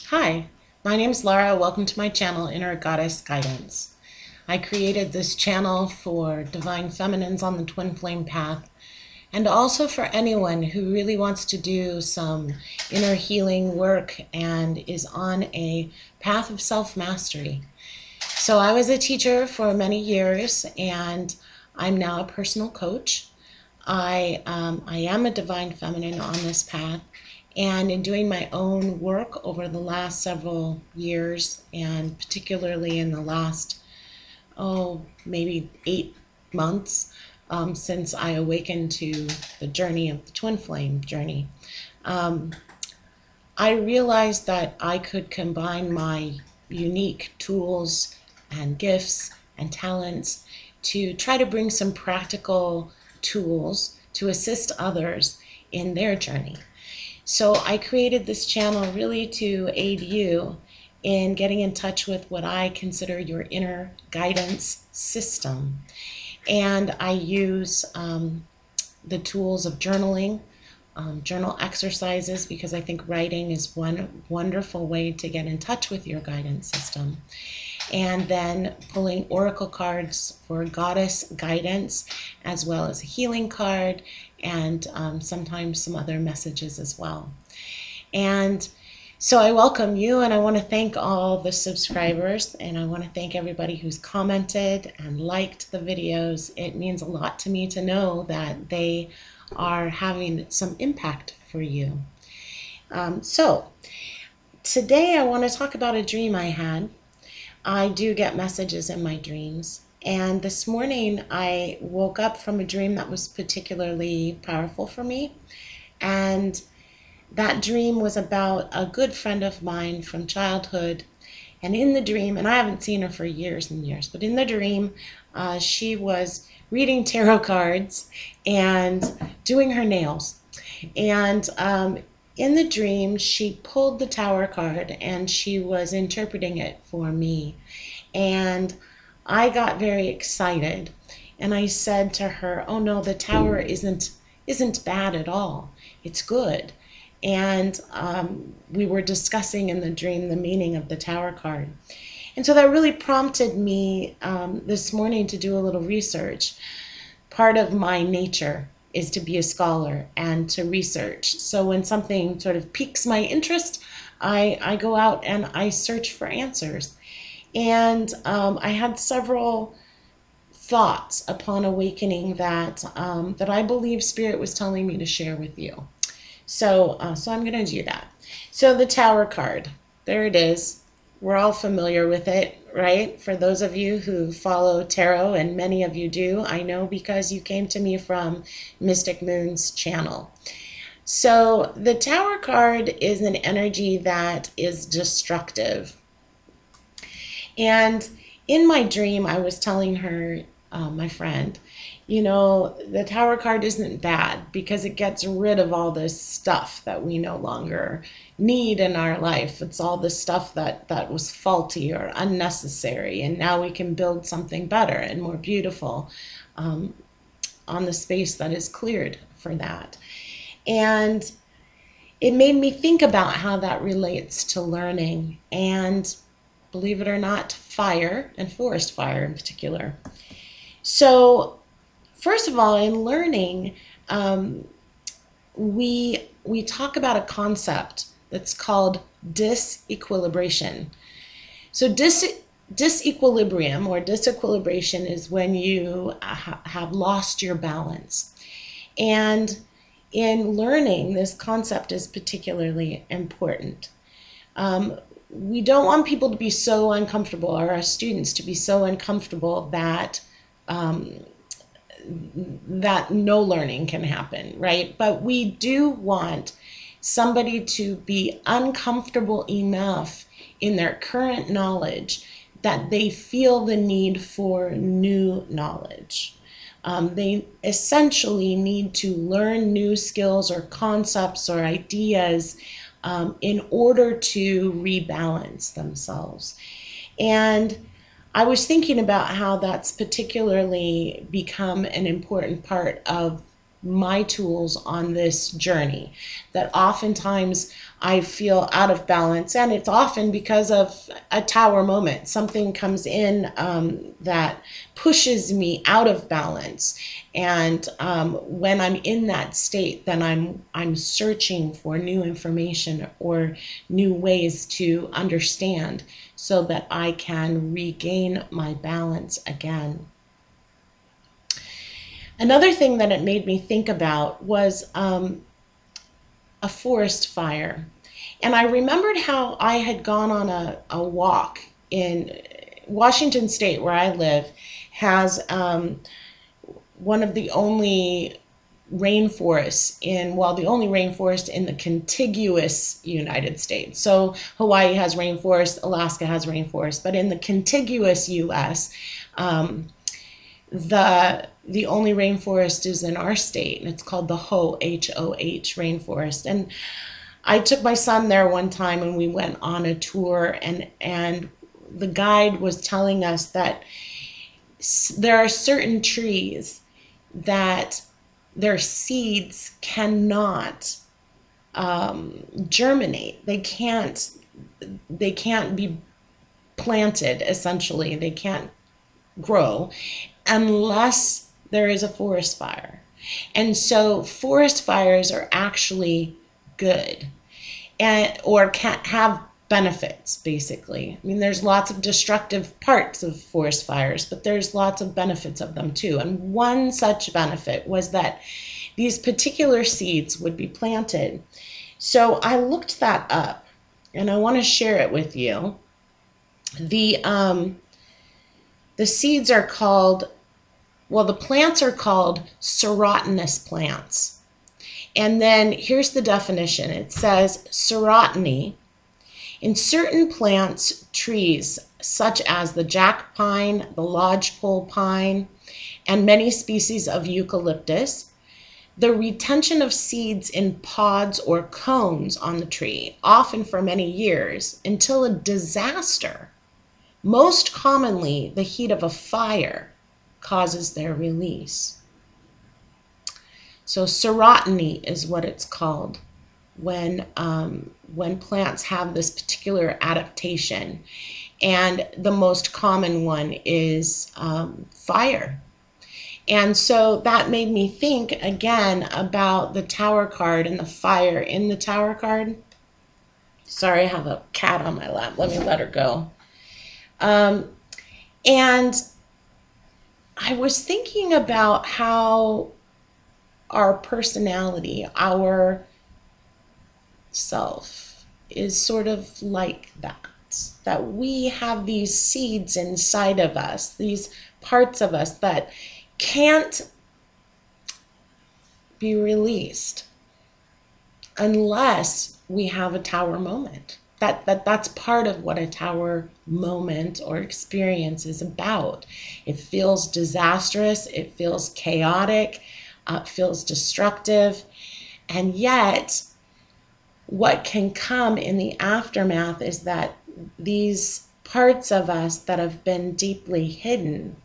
Hi, my name is Lara. Welcome to my channel, Inner Goddess Guidance. I created this channel for divine feminines on the twin flame path, and also for anyone who really wants to do some inner healing work and is on a path of self-mastery. So I was a teacher for many years, and I'm now a personal coach. I am a divine feminine on this path, and in doing my own work over the last several years, and particularly in the last, maybe 8 months, since I awakened to the journey of the twin flame journey, I realized that I could combine my unique tools and gifts and talents to try to bring some practical tools to assist others in their journey. So I created this channel really to aid you in getting in touch with what I consider your inner guidance system. And I use the tools of journaling, journal exercises, because I think writing is one wonderful way to get in touch with your guidance system. And then pulling oracle cards for goddess guidance, as well as a healing card, and sometimes some other messages as well. And so I welcome you, and I want to thank all the subscribers, and I want to thank everybody who's commented and liked the videos. It means a lot to me to know that they are having some impact for you. So today I want to talk about a dream I had. I do get messages in my dreams. And this morning I woke up from a dream that was particularly powerful for me. And that dream was about a good friend of mine from childhood. And in the dream, and I haven't seen her for years and years, but in the dream, she was reading tarot cards and doing her nails. And in the dream, she pulled the Tower card and she was interpreting it for me. And I got very excited, and I said to her, "Oh no, the Tower isn't bad at all. It's good." And we were discussing in the dream the meaning of the Tower card. And so that really prompted me this morning to do a little research. Part of my nature is to be a scholar and to research. So when something sort of piques my interest, I go out and I search for answers. And I had several thoughts upon awakening that I believe Spirit was telling me to share with you. So I'm going to do that. So the Tower card, there it is. We're all familiar with it, right? For those of you who follow tarot, and many of you do, I know because you came to me from Mystic Moon's channel. So the Tower card is an energy that is destructive. And in my dream, I was telling her, my friend, you know, the Tower card isn't bad because it gets rid of all this stuff that we no longer need in our life. It's all the stuff that was faulty or unnecessary, and now we can build something better and more beautiful on the space that is cleared for that. And it made me think about how that relates to learning and, believe it or not, fire, and forest fire in particular. So first of all, in learning, we talk about a concept that's called disequilibration. So disequilibrium or disequilibration is when you have lost your balance. And in learning, this concept is particularly important. We don't want people to be so uncomfortable, or our students to be so uncomfortable that that no learning can happen, right? But we do want somebody to be uncomfortable enough in their current knowledge that they feel the need for new knowledge. They essentially need to learn new skills or concepts or ideas in order to rebalance themselves. And I was thinking about how that's particularly become an important part of my tools on this journey, that oftentimes I feel out of balance, and it's often because of a tower moment. Something comes in that pushes me out of balance, and when I'm in that state, then I'm searching for new information or new ways to understand so that I can regain my balance again. Another thing that it made me think about was a forest fire. And I remembered how I had gone on a walk in Washington State, where I live, has one of the only rainforests the only rainforest in the contiguous United States. So Hawaii has rainforest, Alaska has rainforest, but in the contiguous US, the only rainforest is in our state, and it's called the H-O-H rainforest. And I took my son there one time, and we went on a tour, and the guide was telling us that there are certain trees that their seeds cannot germinate. They can't be planted, essentially. They can't grow unless there is a forest fire. And so forest fires are actually good, or can have benefits, basically. I mean, there's lots of destructive parts of forest fires, but there's lots of benefits of them too. And one such benefit was that these particular seeds would be planted. So I looked that up, and I want to share it with you. The seeds are called, the plants are called serotinous plants. And then here's the definition. It says serotiny in certain plants, trees, such as the jack pine, the lodgepole pine, and many species of eucalyptus, the retention of seeds in pods or cones on the tree, often for many years, until a disaster, most commonly the heat of a fire, causes their release. So serotiny is what it's called when plants have this particular adaptation. And the most common one is fire. And so that made me think again about the Tower card and the fire in the Tower card. Sorry, I have a cat on my lap. Let me let her go. And I was thinking about how our personality, our self, is sort of like that we have these seeds inside of us, these parts of us that can't be released unless we have a Tower moment. That's part of what a Tower moment or experience is about. It feels disastrous, it feels chaotic, it feels destructive, and yet what can come in the aftermath is that these parts of us that have been deeply hidden,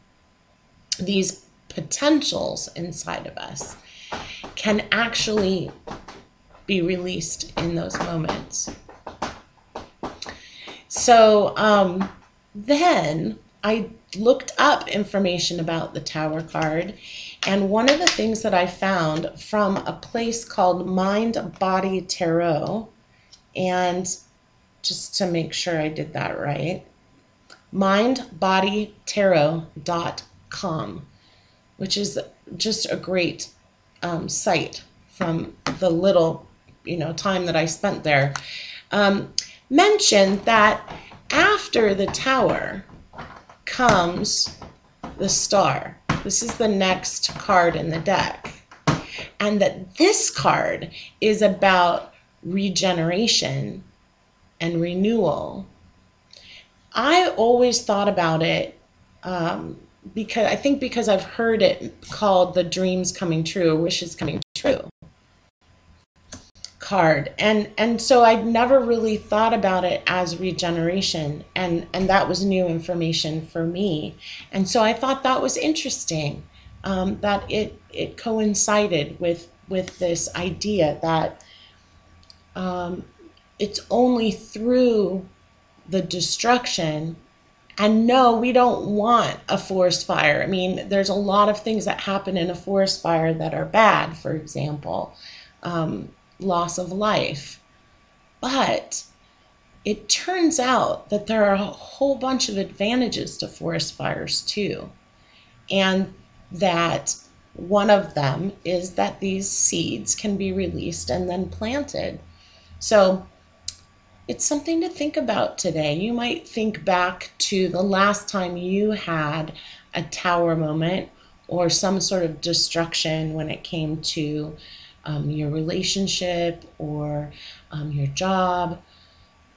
these potentials inside of us, can actually be released in those moments. So then I looked up information about the Tower card, and one of the things that I found from a place called Mind Body Tarot, and just to make sure I did that right, mindbodytarot.com, which is just a great site from the little time that I spent there, mentioned that after the Tower comes the Star. This is the next card in the deck. And that this card is about regeneration and renewal. I always thought about it because I've heard it called the dreams coming true, wishes coming true card, and so I'd never really thought about it as regeneration, and that was new information for me, and so I thought that was interesting. that it coincided with this idea that it's only through the destruction. And no, we don't want a forest fire. I mean, there's a lot of things that happen in a forest fire that are bad, for example, loss of life. But it turns out that there are a whole bunch of advantages to forest fires too. And that one of them is that these seeds can be released and then planted. So it's something to think about today. You might think back to the last time you had a tower moment or some sort of destruction when it came to your relationship or your job,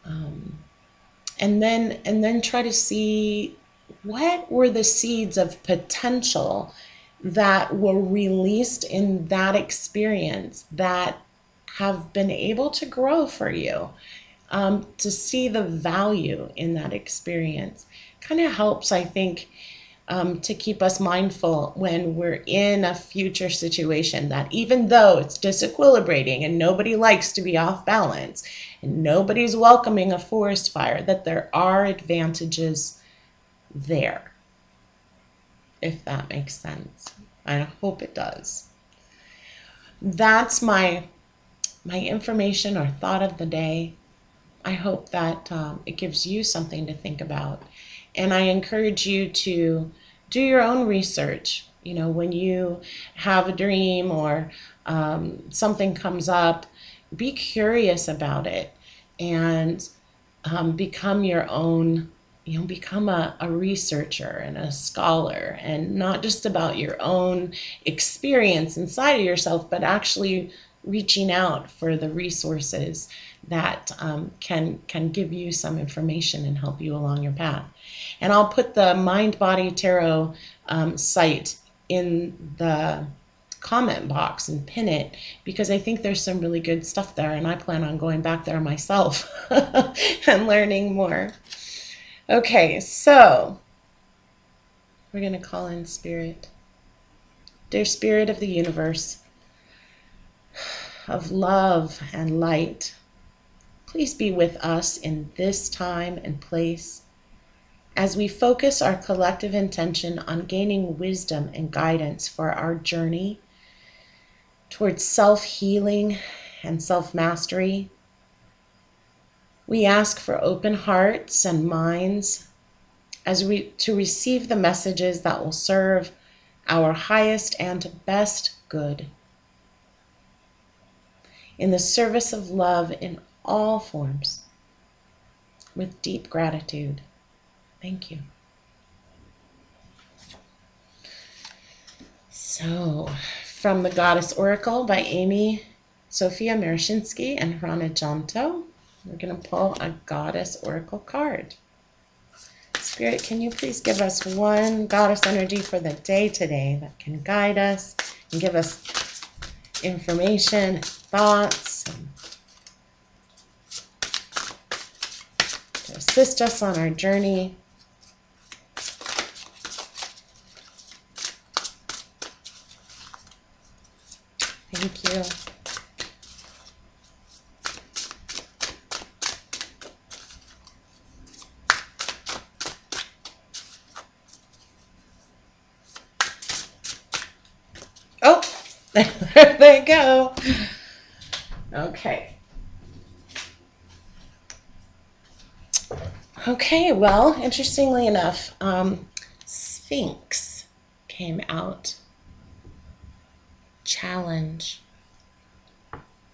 and then try to see what were the seeds of potential that were released in that experience that have been able to grow for you. To see the value in that experience kind of helps, I think, to keep us mindful when we're in a future situation that even though it's disequilibrating and nobody likes to be off balance and nobody's welcoming a forest fire, that there are advantages there, if that makes sense. I hope it does. That's my information or thought of the day. I hope that it gives you something to think about. And I encourage you to do your own research. You know, when you have a dream or something comes up, be curious about it and become your own, become a researcher and a scholar, and not just about your own experience inside of yourself, but actually reaching out for the resources that can give you some information and help you along your path. And I'll put the Mind Body Tarot site in the comment box and pin it, because I think there's some really good stuff there, and I plan on going back there myself and learning more. Okay, so we're going to call in Spirit. Dear Spirit of the universe, of love and light, please be with us in this time and place as we focus our collective intention on gaining wisdom and guidance for our journey towards self-healing and self-mastery. We ask for open hearts and minds to receive the messages that will serve our highest and best good, in the service of love in all forms, with deep gratitude. Thank you. So, from the Goddess Oracle by Amy Sophia Marashinsky and Hrana Janto, we're going to pull a Goddess Oracle card. Spirit, can you please give us one Goddess energy for the day today that can guide us and give us information, thoughts, and to assist us on our journey. Thank you. Oh, there you go. Okay. Okay, well, interestingly enough, Sphinx came out. Challenge.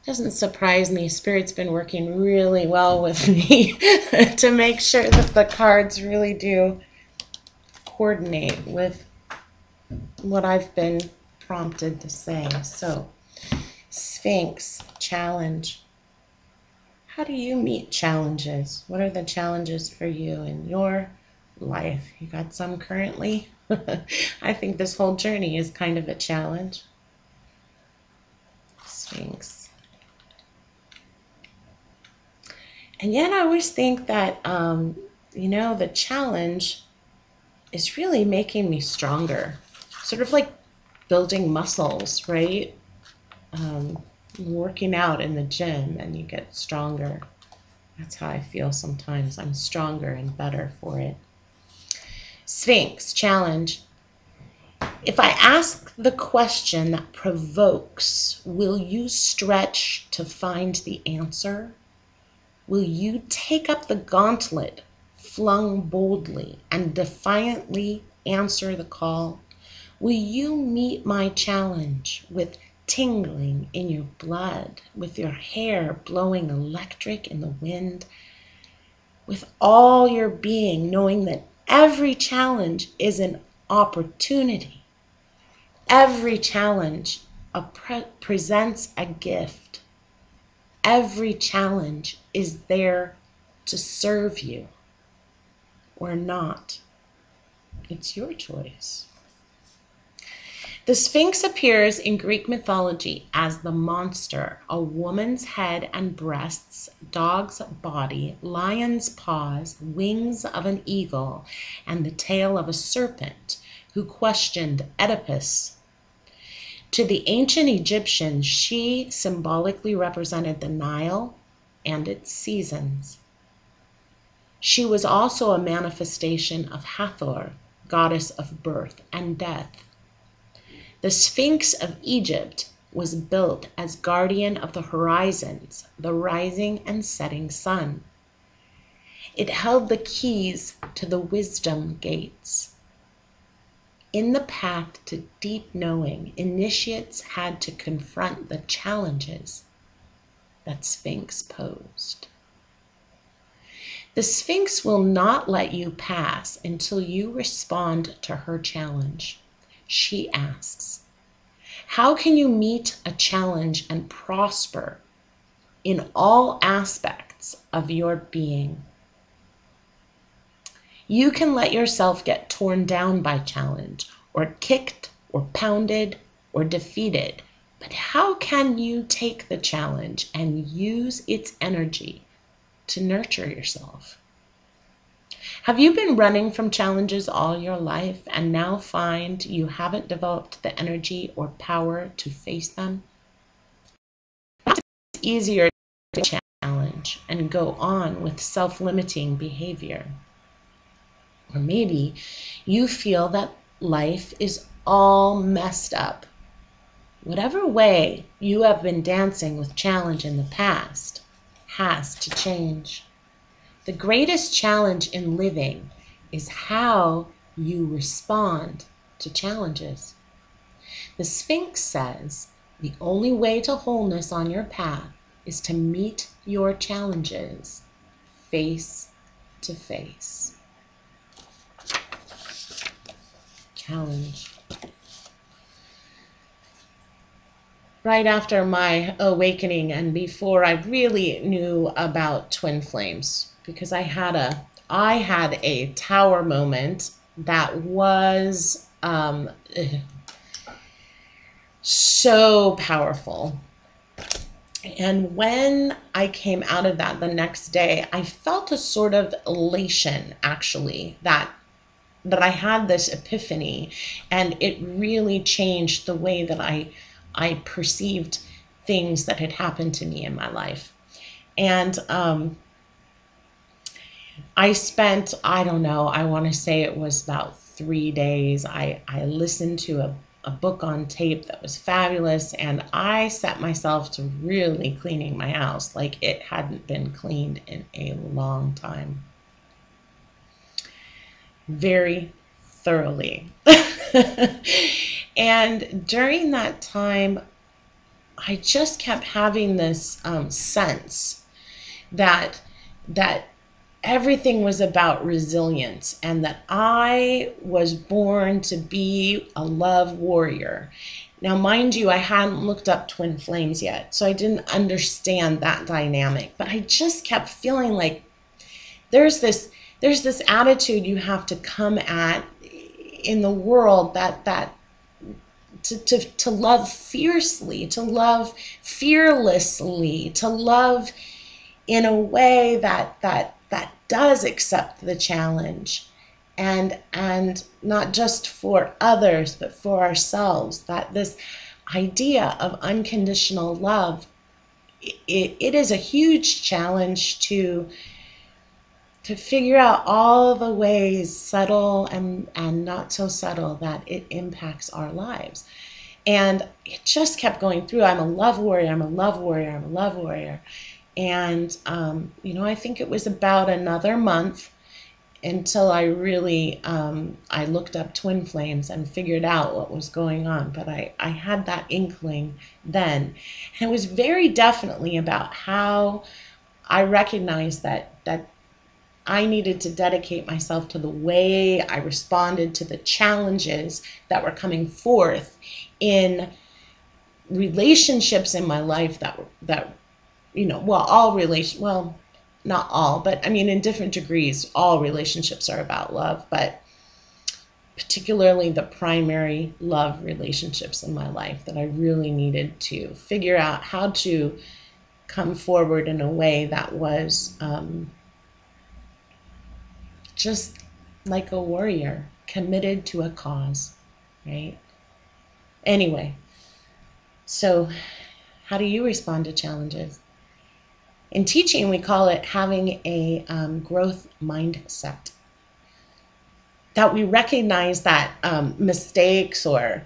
Doesn't surprise me. Spirit's been working really well with me to make sure that the cards really do coordinate with what I've been prompted to say. So, Sphinx, challenge. How do you meet challenges? What are the challenges for you in your life? You got some currently? I think this whole journey is kind of a challenge. Sphinx. And yet I always think that, the challenge is really making me stronger. Sort of like building muscles, right? Working out in the gym, and you get stronger. That's how I feel sometimes. I'm stronger and better for it. Sphinx challenge. If I ask the question that provokes, will you stretch to find the answer? Will you take up the gauntlet flung boldly and defiantly answer the call? Will you meet my challenge with tingling in your blood, with your hair blowing electric in the wind, with all your being knowing that every challenge is an opportunity? Every challenge presents a gift. Every challenge is there to serve you or not. It's your choice. The Sphinx appears in Greek mythology as the monster, a woman's head and breasts, dog's body, lion's paws, wings of an eagle, and the tail of a serpent, who questioned Oedipus. To the ancient Egyptians, she symbolically represented the Nile and its seasons. She was also a manifestation of Hathor, goddess of birth and death. The Sphinx of Egypt was built as guardian of the horizons, the rising and setting sun. It held the keys to the wisdom gates. In the path to deep knowing, initiates had to confront the challenges that Sphinx posed. The Sphinx will not let you pass until you respond to her challenge. She asks, how can you meet a challenge and prosper in all aspects of your being? You can let yourself get torn down by challenge, or kicked, or pounded, or defeated. But how can you take the challenge and use its energy to nurture yourself? Have you been running from challenges all your life and now find you haven't developed the energy or power to face them? It's easier to challenge and go on with self-limiting behavior. Or maybe you feel that life is all messed up. Whatever way you have been dancing with challenge in the past has to change. The greatest challenge in living is how you respond to challenges. The Sphinx says the only way to wholeness on your path is to meet your challenges face to face. Challenge. Right after my awakening and before I really knew about twin flames, because I had a tower moment that was so powerful. And when I came out of that the next day, I felt a sort of elation, actually, that I had this epiphany, and it really changed the way that I perceived things that had happened to me in my life. And I spent, I don't know, I want to say it was about 3 days. I listened to a book on tape that was fabulous, and I set myself to really cleaning my house like it hadn't been cleaned in a long time. Very thoroughly. And during that time, I just kept having this sense that everything was about resilience, and that I was born to be a love warrior. Now, mind you, I hadn't looked up twin flames yet, so I didn't understand that dynamic, but I just kept feeling like there's this attitude you have to come at in the world that to love fiercely, to love fearlessly, to love in a way that does accept the challenge and not just for others, but for ourselves. That this idea of unconditional love, it is a huge challenge to figure out all the ways, subtle and not so subtle, that it impacts our lives. And it just kept going through. I'm a love warrior, I'm a love warrior, I'm a love warrior. And, I think it was about another month until I really, I looked up twin flames and figured out what was going on. But I had that inkling then. And it was very definitely about how I recognized that I needed to dedicate myself to the way I responded to the challenges that were coming forth in relationships in my life that not all, but I mean, in different degrees, all relationships are about love, but particularly the primary love relationships in my life, that I really needed to figure out how to come forward in a way that was just like a warrior, committed to a cause, right? Anyway, so how do you respond to challenges? In teaching, we call it having a growth mindset. That we recognize that mistakes or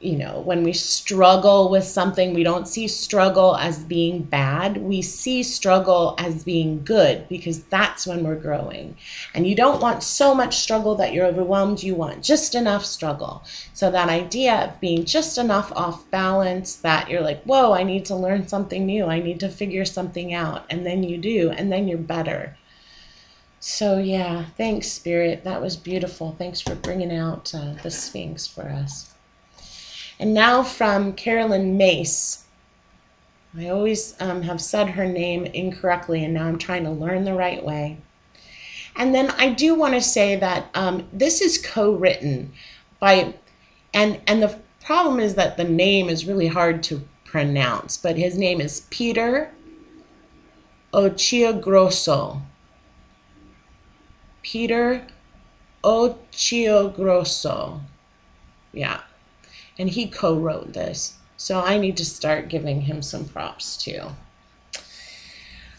when we struggle with something, we don't see struggle as being bad. We see struggle as being good, because that's when we're growing. And you don't want so much struggle that you're overwhelmed. You want just enough struggle. So that idea of being just enough off balance that you're like, whoa, I need to learn something new. I need to figure something out. And then you do, and then you're better. So yeah, thanks, Spirit. That was beautiful. Thanks for bringing out the Sphinx for us. And now from Carolyn Mace. I always have said her name incorrectly, and now I'm trying to learn the right way. And then I do want to say that this is co-written by, and the problem is that the name is really hard to pronounce, but his name is Peter Ochiogrosso. Peter Ochiogrosso. Yeah. And he co-wrote this. So I need to start giving him some props too.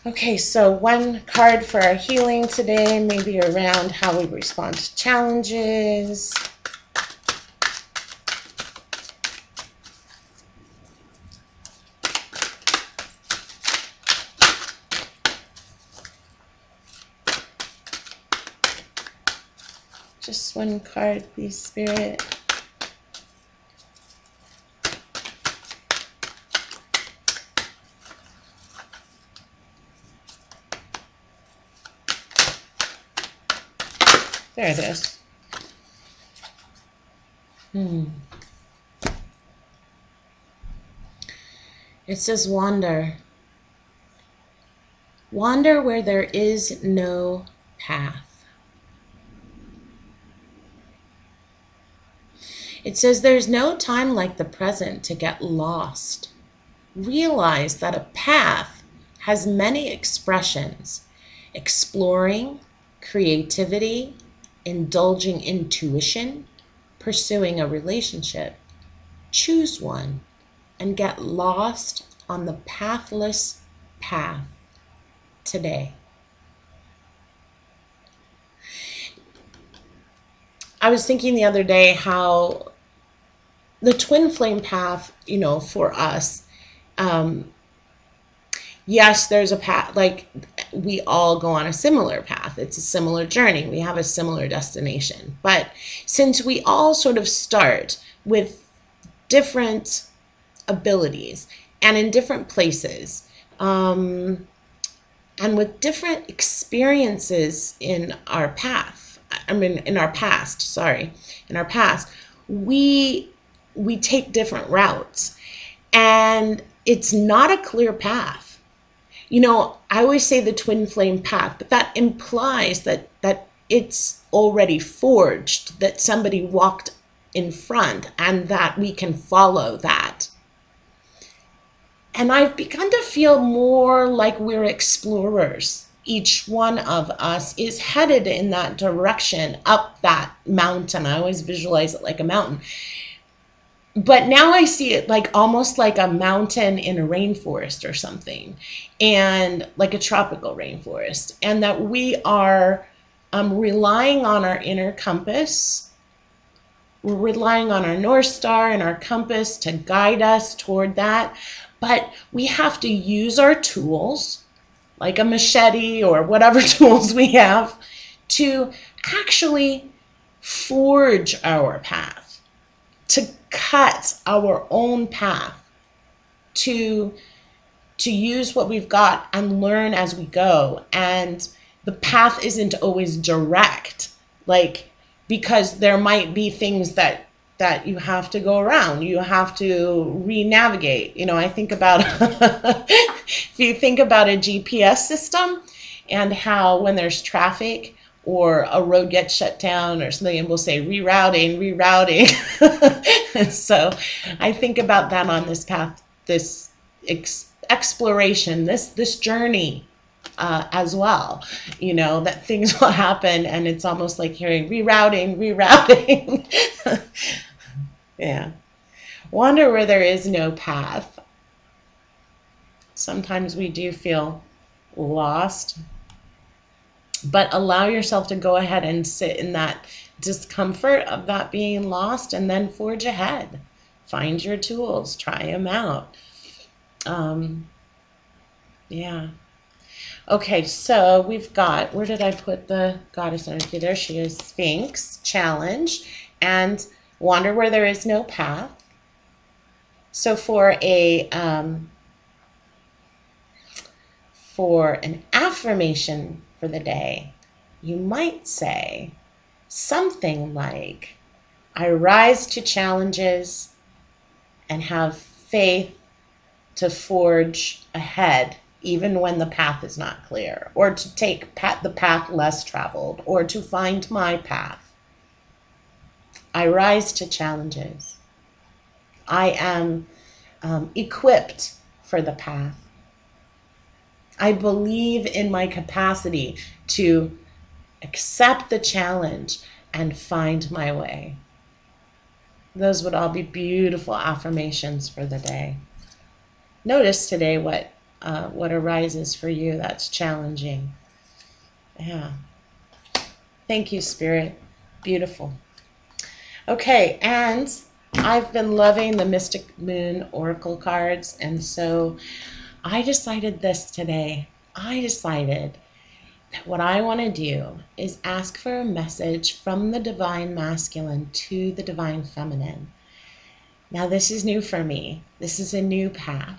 Okay, so one card for our healing today, maybe around how we respond to challenges. Just one card, please, Spirit. There it is. It says wander. Wander where there is no path. It says there's no time like the present to get lost. Realize that a path has many expressions: exploring, creativity, indulging intuition, pursuing a relationship. Choose one and get lost on the pathless path today. I was thinking the other day how the twin flame path, for us, yes, there's a path, like we all go on a similar path. It's a similar journey. We have a similar destination. But since we all sort of start with different abilities and in different places, and with different experiences in our path, in our past, we take different routes, and it's not a clear path. I always say the twin flame path, but that implies that it's already forged, that somebody walked in front and that we can follow that. And I've begun to feel more like we're explorers. each one of us is headed in that direction, up that mountain. I always visualize it like a mountain. But now I see it like almost like a mountain in a rainforest or something, and like a tropical rainforest, and that we are relying on our inner compass. We're relying on our North Star and our compass to guide us toward that. But we have to use our tools, like a machete or whatever tools we have, to actually forge our path, to cut our own path, to use what we've got and learn as we go. And the path isn't always direct, like, because there might be things that you have to go around, you have to re-navigate. You know, I think about if you think about a GPS system and how when there's traffic or a road gets shut down or something, and we'll say rerouting. So I think about that on this path, this exploration, this journey as well, you know, that things will happen and it's almost like hearing rerouting. Yeah. Wander where there is no path. Sometimes we do feel lost, but allow yourself to go ahead and sit in that discomfort of that being lost and then forge ahead. Find your tools, try them out. Yeah. Okay, so we've got, where did I put the goddess energy? There she is, Sphinx, challenge, and wander where there is no path. So for an affirmation for the day, you might say something like, I rise to challenges and have faith to forge ahead even when the path is not clear, or to take the path less traveled, or to find my path. I rise to challenges. I am equipped for the path. I believe in my capacity to accept the challenge and find my way. Those would all be beautiful affirmations for the day. Notice today what arises for you that's challenging. Yeah. Thank you, Spirit. Beautiful. Okay, and I've been loving the Mystic Moon Oracle cards, and so I decided this today. I decided that what I want to do is ask for a message from the Divine Masculine to the Divine Feminine. Now, this is new for me. This is a new path.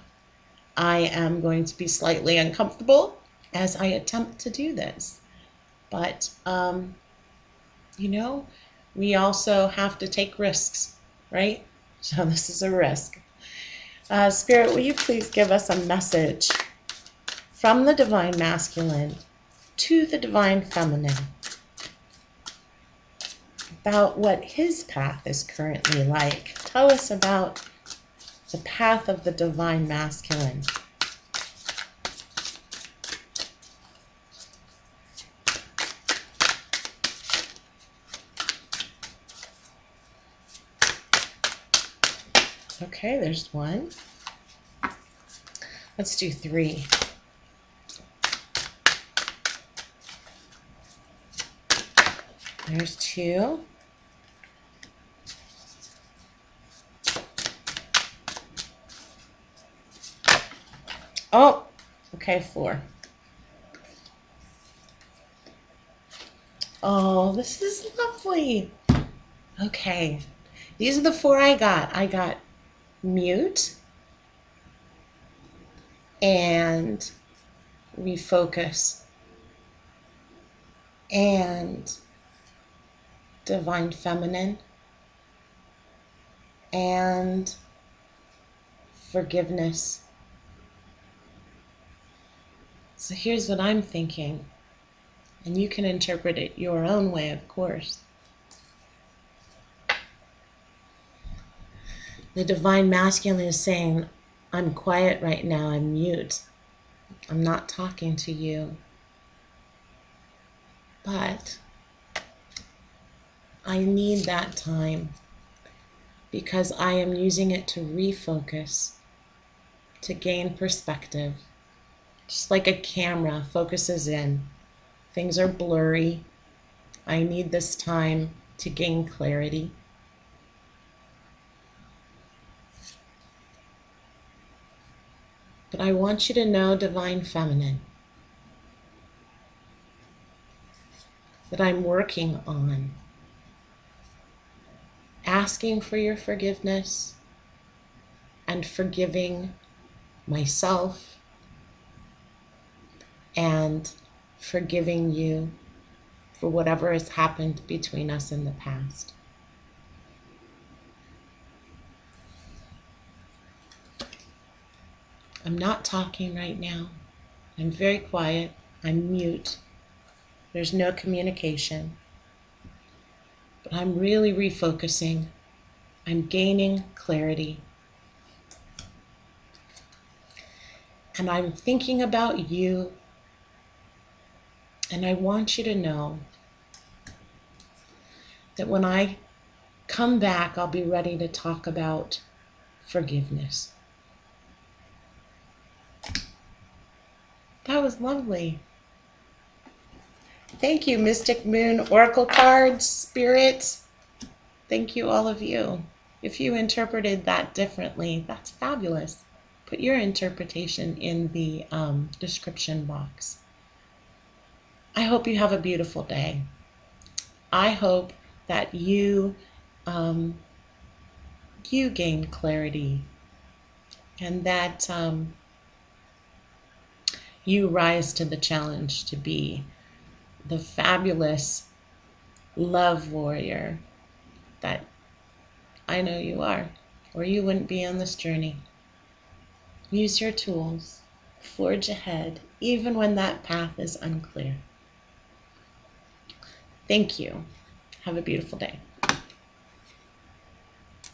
I am going to be slightly uncomfortable as I attempt to do this. But, you know, we also have to take risks, right? So this is a risk. Spirit, will you please give us a message from the Divine Masculine to the Divine Feminine about what his path is currently like. Tell us about the path of the Divine Masculine. Okay, there's one. Let's do three. There's two. Oh, okay, four. Oh, this is lovely. Okay, these are the four I got. I got mute and refocus and Divine Feminine and forgiveness. So here's what I'm thinking, and you can interpret it your own way, of course. The Divine Masculine is saying, I'm quiet right now, I'm mute. I'm not talking to you. But I need that time because I am using it to refocus, to gain perspective. Just like a camera focuses in. Things are blurry. I need this time to gain clarity. But I want you to know, Divine Feminine, that I'm working on asking for your forgiveness and forgiving myself and forgiving you for whatever has happened between us in the past. I'm not talking right now. I'm very quiet. I'm mute. There's no communication. But I'm really refocusing. I'm gaining clarity. And I'm thinking about you. And I want you to know that when I come back, I'll be ready to talk about forgiveness. That was lovely. Thank you, Mystic Moon Oracle cards, spirits. Thank you, all of you. If you interpreted that differently, that's fabulous. Put your interpretation in the description box. I hope you have a beautiful day. I hope that you gain clarity and that you rise to the challenge to be the fabulous love warrior that I know you are, or you wouldn't be on this journey. Use your tools, forge ahead, even when that path is unclear. Thank you. Have a beautiful day.